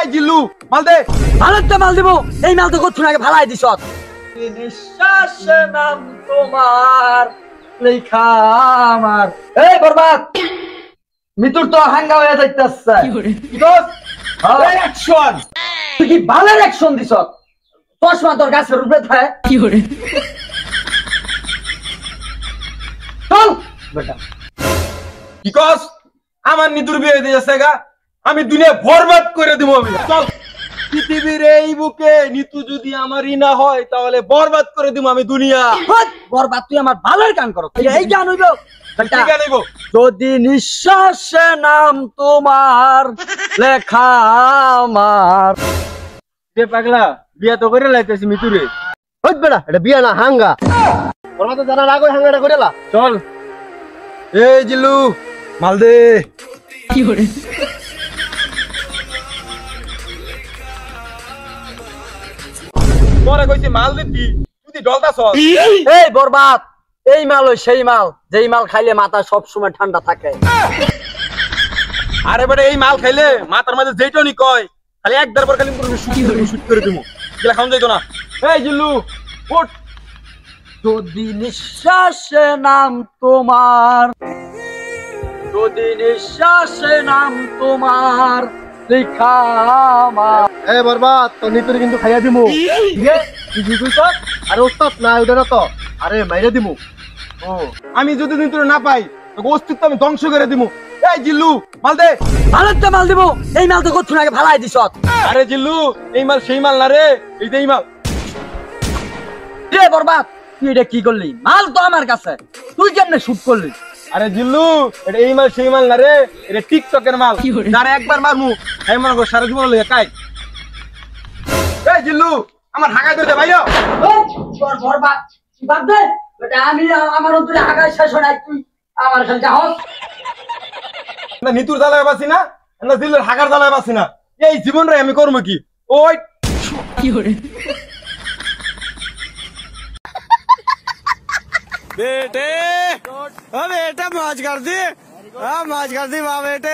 এই জিল্লু মাল দে। ভালোতে মাল দিব। এই মাল তো করছুন আগে ভালাই দিছ। নিঃশ্বাসে নাম তোমার লেখা আমার। এই বরবাদ মিতুর তো হাঙ্গা হয়ে যাইতাছে। কি কস? অ্যাকশন। তুই কি ভালোর অ্যাকশন দিছ? চশমা তোর গাছের উপরে থাকে। চল বেটা। কি কস? আমার নিতুর বিয়ে হয়ে যাচ্ছে গা, আমি দুনিয়া বরবাদ করে দিব। আমি চল, পৃথিবীর এই বুকে নিতু যদি আমারই না হয় তাহলে বরবাদ করে দিব আমি দুনিয়া। হট, বরবাদ তুই আমার ভালোর গান করো। এই গান হইব কি গান হইব? যদি নিঃশ্বাসে নাম তোমার লেখা আমার। পাগলা বিয়া তো করে লাইতেছি মিতুরে। হইত বেটা এটা বিয়া না হাঙ্গা। বরবাদ জানা লাগো হাঙ্গাটা কইলা। চল। এই জিল্লু মাল দে। তোরে কইছি মাল দিতি, তুই ডলতাছ। এই বরবাদ এই মাল ওই সেই মাল যেই মাল খাইলে মাথা সব সময় ঠান্ডা থাকে। আরে বেটা এই মাল খাইলে মাথার মাঝে যেইটনি কয় খালি একবার পর খালি শুট করে দিমু, গেলা খাওন যাইতো না। এই জিল্লু ওঠ। যদি নিঃশ্বাসে নাম তোমার, যদি নিঃশ্বাসে নাম তোমার লেখা আমার। এ বরবাদ তো নিতুরে কিন্তু খাইয়া দিমু। কি কইছ? আরে ওস্তাদ না ওটা না তো। আরে মাইরা দিমু। ও আমি যদি নিতুরে না পাই তোকে অস্তিত্ব আমি ধ্বংস করে দিমু। এই জিল্লু মাল দে। ভালোতে মাল দিব। এই মাল তো করছুন আগে ভালাই দিছ। আরে জিল্লু এই মাল সেই মাল না রে, এই যে এই মাল। রে বরবাদ তুই এটা কি করলি? মাল তো আমার কাছে, তুই কেমনে শুট করলি? আরে জিল্লু এটা এই মাল সেই মাল না রে, এটা টিকটকের মাল। যারা একবার মারমু আমি মনে কর সারা জীবন লইয়া কাই। এই জিল্লু আমার হাগায় ধরে ভাইও। তোর বরবাদ বাদ দে বেটা। আমি আমার অন্তরে হাগায় শেষ হয় নাই, তুই আমার খালি যাহস। না নিতুর জ্বালায় বাসি না, না জিল্লুর হাগার জ্বালায় বাসি না। এই জীবন রে আমি করবো কি? ওই बेटे ओ बेटा मौज कर दी हाँ मौज कर दी वाह बेटे।